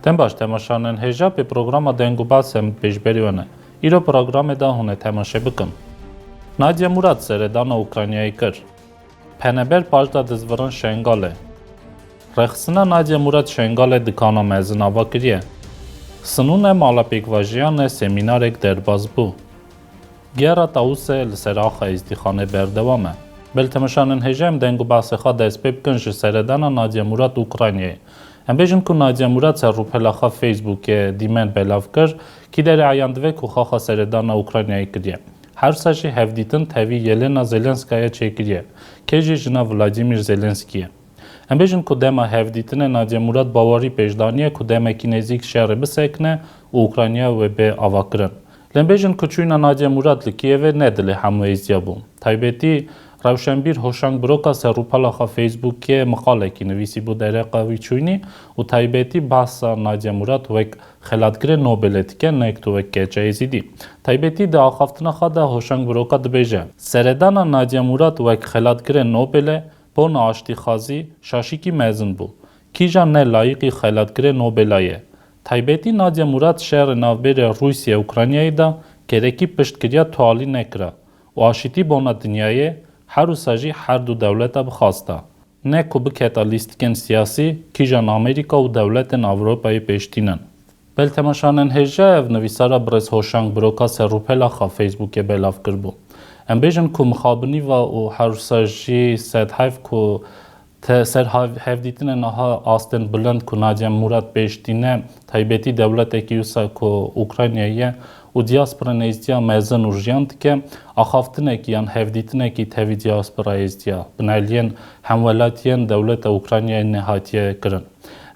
Tembaş temaşanın hejabı programa dengubasem pejberione. İro programı da hune temaşe bıkın. Nadia Murad seredana Ukrayna'yı kır. Peneber pajda dizvırın şengale. Rexsina Nadia Murad şengale dikana mezin ava kiriye. Sınune malapekvajiyane seminarek derbaz bu. Gera tavuse liseraxa izdixane berdevame. Bel temaşanın hejam dengubasıxa despep kınşı seredana Nadia Murad Ukrayna'yı. Em bêjin ku Nadia Murad serrûpelaxa Facebookê dîmen belav kir, kî derê eyandivê ku xaxa seredana Ukraynayê kiriye. Her sajî hevdîtin tevî Yelena Zelenskaya çêkiriye, kê jî jina Vladimir Zelenskî ye. Em bêjin ku dema hevdîtinê Nadia Murad bawarî pêjdaniye ku demekî nêzik şerê bisekne û Ukrayna wê bê avakirin. Lê em bêjin ku çûyîna Nadia Murad li Kîyevê ne dilê hemû êziya bû. Taybetî Rewşenbîr Hoşang Broka serrûpelaxa Facebookê maqalekî nivîsî bû dereqa wî çûyînî û taybetî bahsa Nadia Murad wek xelatgirê Nobelê dike nek tu wek keça êzîdî. Taybetî di axaftina xwe de Hoşang Broka dibêje. Seredana Nadia Murad wek xelatgirê Nobelê bona aştîxazî şaşîkî mezin bû. Kîjan ne layîqî xelatgirê Nobela ye. Taybetî Nadia Murad şerê navbêrê Rûsya Ukraynayê de gerekî piştkiriya tualî nekira û aşîtî bona dinyayê her sajî her du dewleta bixasta. Ne ku biketa lîstikên siyasî, kîjan Amerîka û dewletên Ewropayê pêştînin. Bel temaşanên hêja ev nivîsara Brez Hoşang Broka serrûpelaxa Facebookê belav kirbû. Em bêjin ku mixabinîva û her sajî sedhev ku ser hevdîtinên aha astên bilind ku Nadia Murad pêştîne taybetî dewletekî wisa ku Ukraynayê ye û diasporan êzdiya mezin û jiyan dike, axaftinekî yan hevdîtinekî tevî diaspora êzdiya binaliyên hemwelatiyên dewleta Ukraynayê nehatiye kirin.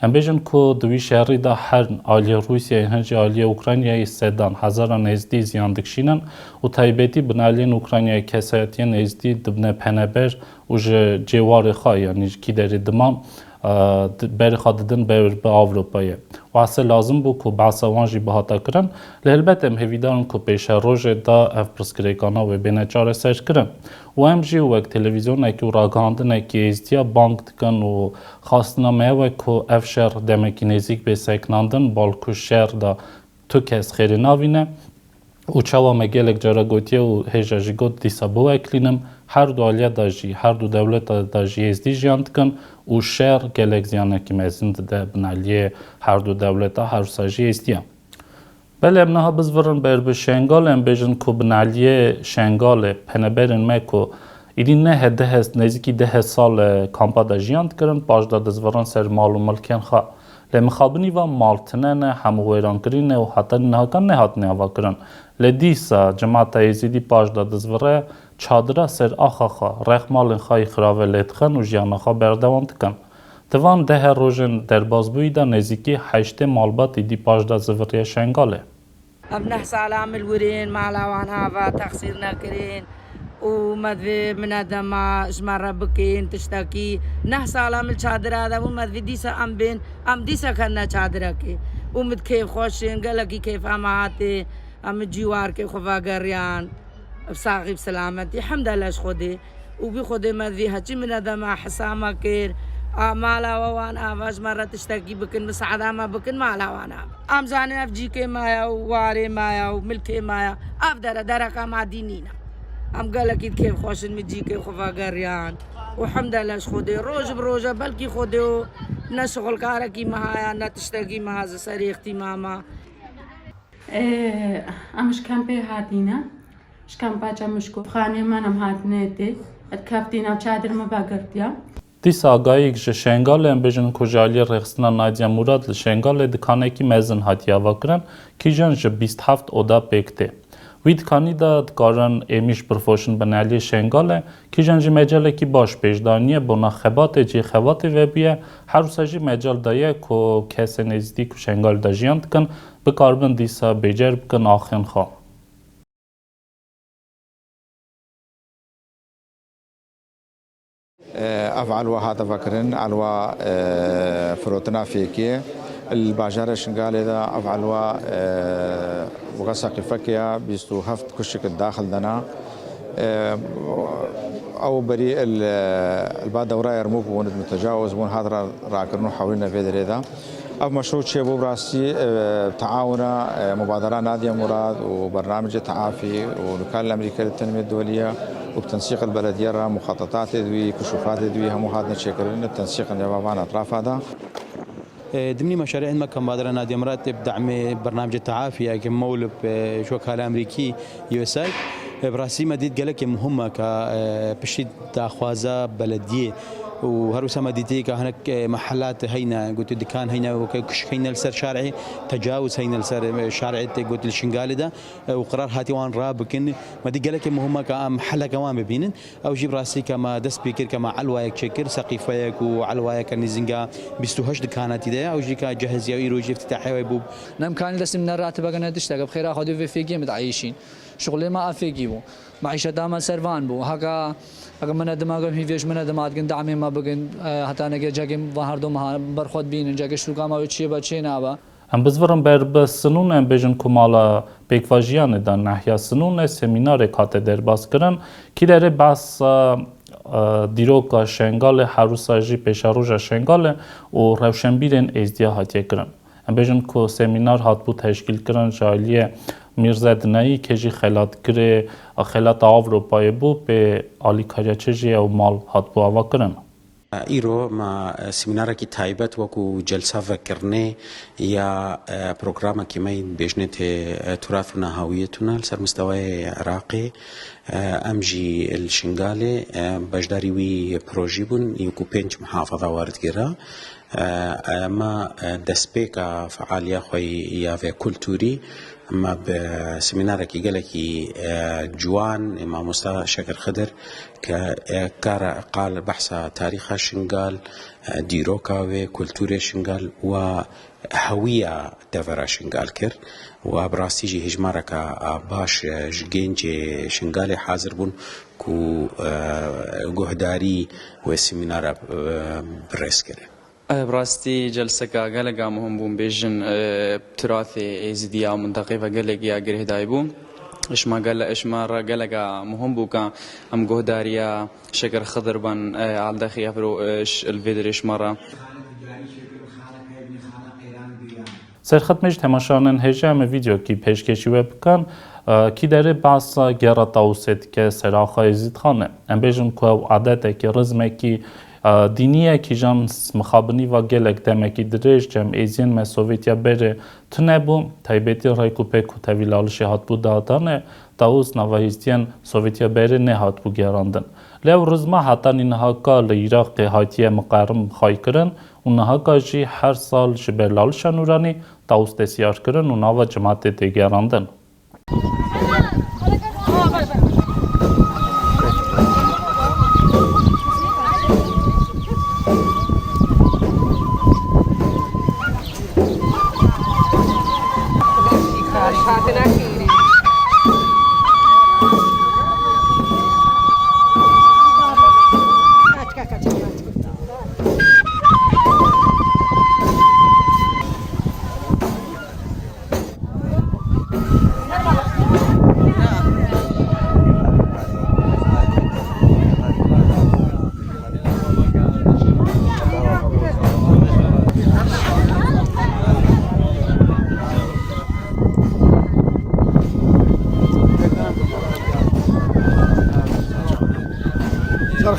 Em bêjin ku di wî şerî de her aliyê Rûsyayê hin jî aliyê Ukraynayê sedan hezaran êzdî ziyan dikişînin û taybetî binaliyên Ukraynayê kesayetiyên êzdî dibine peneber û ji cêwarê xwe yanî ji kî derê diman berê xwe didin ber bi Ewropayê. Wase lazim bû ku behsa wan jî bihata kirin. Li helbet em hêvîdarin ku pêşa rojê da ev pirsgirêkana wê bêne çareser kirin. û em jî wek televîzyonekî û ragihandinekî êzdiya bank dikin û xastina me wek ku ev şer demekî nêzik bê seknandin balku şer da tu kes xêrê navîne û çawa me gelek cara gotiye û hêja jî got dîsa bo eklînim her du aliya da jî her du dewleta da jî êzdî jiyan dikin û şer gelek ziyanekî mezin dide binaliyê her du dewleta her wisa jî êzdiye. Bel em niha bizvirin ber bi şengalê em bêjin ku binaliyê şengalê peneberên me ku êdî nehe dehes nêzîkî dehe sal kampa da jiyan dikirin paş da dizvirin ser mal û milkên xwe. Lê mixabinîva maltine ne hemû wêrankirî ne û heta nehakan nehatine ava kirin. Lê dîsa cemata êzîdî paş da dizvire çadira ser axa xwe rexmalên xwe yê xirave lê dixin û jiyana xwe berdewam dikin. Divan dehe rojên derbasbûyî de nêzîkî heştê malbat êdî paş da ziviriya şengalê. Em neh sala milwirên mala wan hava texsîr nekirin û medvê min dema ji me re bikin tiştekî neh sala min çadira de bû medvê dîsa em bên em dîsa kene çadirekê û min kêf xweşin gelekî kêf em hatê em min cîwarkê xwe vegeriyan saxî selametî hemdele ji Xwedê û bî Xwedê medvê heçî min dema hesama kir mala wan ava ji me re tiştekî bikin misada me bikin mala wan ava em zanin ev cîkê me ye û warê me ye û milkê me ye ev dere dereka madî nîne em gelekî kêf xweşin min cîkê xwe vegeriyan û hemdele ji Xwedê roj bi roja belkî Xwedê û ne şixulkarekî me heye ne tiştekî me heye ji serê îxtîmama. Em ji kempê hatîne ji kempaça mişkofxanê me em hatine tê keftîne çadir me vegirtiye. Dîsa agahiyek ji şengalê em bêjin ku ji aliyê rexstina Nadia Murad li şengalê dikanekî mezin hatiye avakirin kîjan ji 27 oda pêk tê. Wî dikanî de dikarin êmîş birfoşin binaliyê şengalê kîjan jî mecelekî baş pêşdaniye bona xebatê cêxevatê vebiye her wisa jî mecel daye ku kesên êzîdî ku şengalê de jiyan dikin bikarbin dîsa bêcer bikin axên xwe. أفعل وهذا فكرن على فروتنا فيكي الباجارة شنقال إذا أفعلوا وغسق فكيا بيستو هفت كشك الداخل دنا أو بريء البعد وراء يرموك وند متجاوز ون هذا راكرنو حولنا في ذا أو مشروع شيء براسي تعاون مبادرة نادية مراد وبرنامج تعافي والوكالة الأمريكية للتنمية الدولية وبتنسيق البلدية مخططات دوي كشوفات دوي هم هذا نشكرين التنسيق اللي بابانا أطراف هذا ضمن مشاريع عندنا كمبادرة نادية مراد بدعم برنامج التعافي كمول بشوكالة أمريكي USA براسي مديد قالك مهمة كبشيد داخوازة بلدية وهروسا مديتي كهناك محلات هينا قلت دكان هينا وكش هينا لسر شارعي تجاوز هينا لسر شارعي قلت الشنقال ده وقرار هاتي وان رابكن مدي قالك مهمة كمحل كمان ببينن او جيب راسي كما دس بيكر كما علوايك شكر سقيفايك وعلوايك النزنجا بيستوهش دكانات ده او جيكا جهز يا يروج افتتاحي ويبوب نم كان لسه من الراتب قنا تشتغل بخير اخذوا في فيجي متعايشين شغل ما افيجيبو معيشة دام سرفان بو هكا من دماغم هی ویش من دماغ گند دعمی ما بگن حتی نگه جاگیم و هر دو ماه برخواد بینن جاگه شروع ما وچی بچه نبا ام بزورم بر سنون ام بجن کمالا بیکواژیان دان نحیا سنون سمینار کاتدر باز کرن کیلره باس دیروکا شنگال حروساجی پیشاروجا شنگال و روشنبیرن ازدیا هاتیه کرن ام بجن کو سمینار هات بود تشکیل کرن جالیه میرزدنایی که جی خلات کره خلات اروپایی بو به آلی کاریاچجی او مال هات بو آوا کرن ایرو ما سمیناره کی تایبت وکو جلسه فکرنه یا پروگرام کی مین بجنت تراثنا هویتنا لسر مستوى عراقي امجي الشنغالي بجداري وي بروجي بون يكو بنج محافظه وارد كرا ما دسبيكا فعاليه خوي يا في كولتوري اما بسمينار كي قالكي جوان امام مصطفى شكر خضر قال بحث تاريخ شنغال ديروكا وكولتوري شنغال وهوية دفرا شنغال كر وبراستيجي هجمارك باش جينجي شنغالي حاضر بون كو جهداري وسمينار بريس كر براستي جلسة قلقا مهم بون بيجن تراثي ازديا منطقي فقلق قره دايبو اش ما قلقا مهم بوكا ام جهداريا شكر خضر بان على داخل يفرو الفيدريش مرة سرخط مش تماشانن هجام ویدیو کی پیشکشی بکن کی داره باس گرات اوست که سراخای زید خانه ام بيجن کو عادت که رزمه کی دینیه کی جان مخابنی و گلک دمکی درش جم ایزین ما سوویتیا بره تنبو تایبتی رایکو پکو تویلال شهات بود دادن تاوس نوایستین سوویتیا بره نه هات بو گراندن لو رزما حتی اینها کال عراق هاتیه مقرم خای کرن اونها کاجی هر سال شبرلال شنورانی تاوس دسیار کرن اونها و جماعت دیگراندن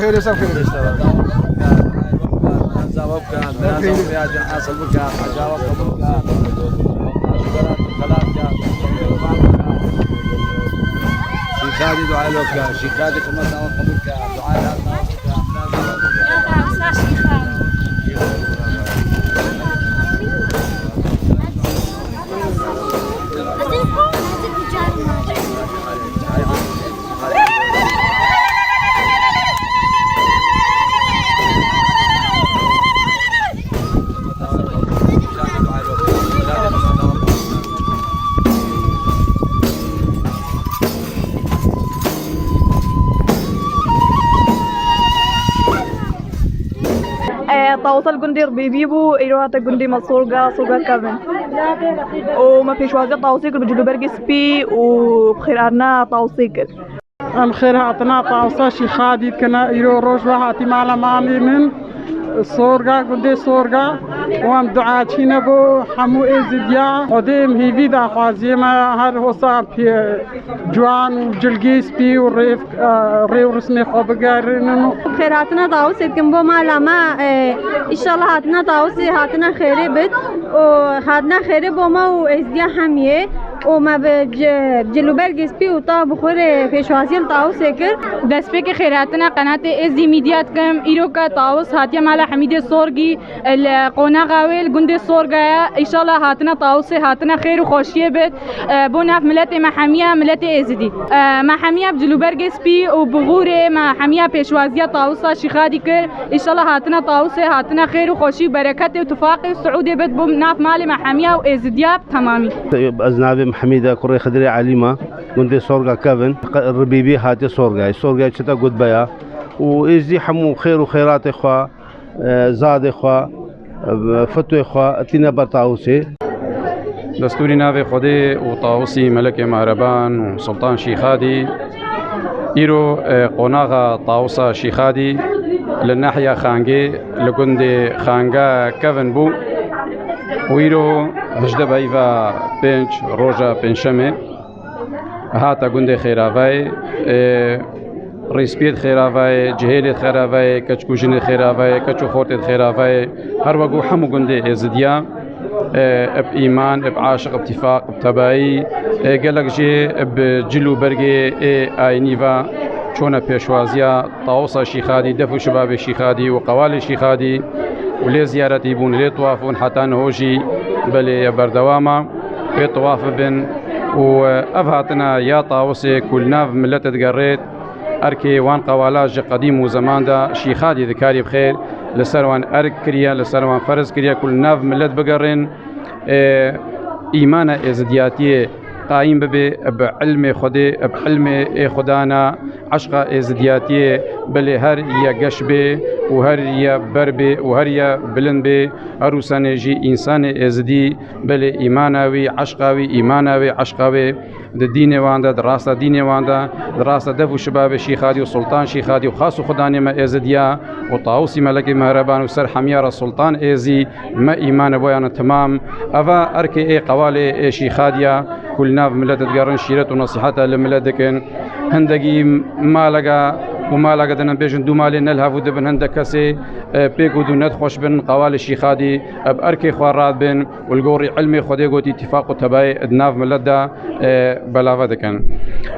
خير يسار خير شيخادي دعاء لك شيخادي خمسة قبلك دعاء وصل جندي ربيبيبو إيروات جندي مصورجا صورجا كافن وما فيش وازي طاوسيكل بجلو برجس بي وبخيرنا طاوسيكل الخير هاتنا طاوسا شي خاديد كنا إيرو روش وهاتي مالا مامي من صورجا جندي صورجا وام دعاتينا بو حمو إزديا قديم هيفي دا خوازي ما هر وصا في جوان وجلجيس بي وريف رسمي خوبقارنو خير هاتنا طاوس يتكن بو مالا ما إن شاء الله هاتنا طاوسي هاتنا خيري بد وهاتنا خيري بو ما وإزديا حميه وما بجلو برجس بي وطا بخور پیشوازی طاوس يكر دست به خیراتنا قناه ازدی میدیات کم ایرو کا طاوس هاتیا مالا حمید سورگی القونا غاويل جندي صورجا ان شاء الله هاتنا طاوس هاتنا خير وخوشيه بيت بونا في ملتي محاميه ملتي ازدي محاميه بجلو برجس بي وبغوره محاميه پیشوازی طاوسا شيخادي كر ان شاء الله هاتنا طاوس هاتنا خير وخوشي بركه وتفاقي وسعودي بيت بناف مالي محاميه وازدياب تمامي أزنابي حميدة كوري خدري عليمة جندي صورجا كافن الربيبي هاتي صورجا شتا قد بيا وإزدي حمو خير وخيرات إخوة زاد إخوة فتو إخوة أتينا برطاوسي دستوري نافي خودي وطاوسي ملك مهربان وسلطان شيخادي إيرو قناغا طاوسا شيخادي للناحية خانجي لكندي خانجا كافن بو ويرو هجده بايفا بنش روجا بنشمي هاتا گنده خیراوای ریسپیت خیراوای جهیلت خیراوای کچکوشن خیراوای کچو خورت خیراوای هر وگو همو گنده ازدیا اب ایمان اب عاشق اتفاق اب تبایی گلک جی اب جلو برگی آینیوا چون پیشوازیا طاوسا شیخادی دفو شباب شیخادی و قوال شیخادی ولي زيارتي بون لي طوافون حتى نهوجي بلي بردواما في طواف بن وأفهاتنا يا طاوسي كل ناف ملت تقريت أركي وان قوالاج قديم وزمان دا شيخادي ذكاري بخير لسروان أرك كريا لسروان فرز كريا كل ناف ملت بقرين إيمانا إزدياتي قايم ببي بعلم خدي بعلم خدانا عشق ازدياتي بل هر يا قشبي وهر يا بربي وهر يا بلنبي أروسان جي إنسان ازدي بل إيمانوي عشقاوي إيمانوي عشقاوي الدين واندا دراسة دين واندا دراسة دفو شباب شيخادي وسلطان شيخادي وخاص خداني ما ازديا وطاوسي ملك مهربان وسر حميار السلطان ازي ما إيمان بويانا تمام أفا أركي قوالي شيخاديا كل ناف ملت تقارن شيرت ونصيحتها لملتكن هندقي ما لقى وما لقى دنا بيجن دو مالي نلها ودبن هندك كسي بيكو دو ندخوش بن قوال الشيخادي اب اركي خوارات بن والقوري علمي خدي قوتي اتفاق وتباي ادناف ملدا بلافتكن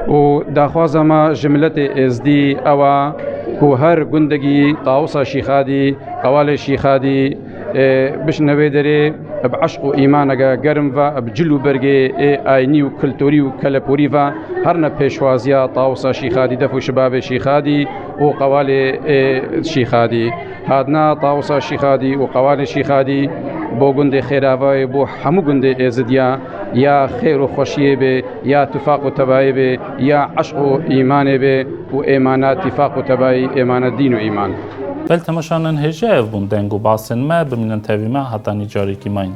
وداخوازا ما جملتي از دي اوا كو هر قندقي طاوسا شيخادي قوال الشيخادي باش نويدري بعشق إيمانك قرمفا بجلو برقي آيني وكلتوري وكالبوري فا هرنا بيشوازيا طاوسا شيخادي دفو شباب شيخادي وقوالي شيخادي هادنا طاوسا شيخادي وقوالي شيخادي بو قندي خيرافاي بو حمو قندي ازديا يا خير وخوشيه بي يا اتفاق وتباي بي يا عشق إيمان بي وإيمانات اتفاق وتباي إيمان الدين وإيمان Vel temashanên hêja ev bûn deng û basên me bimînin tevî me hatani carîkî mayîn.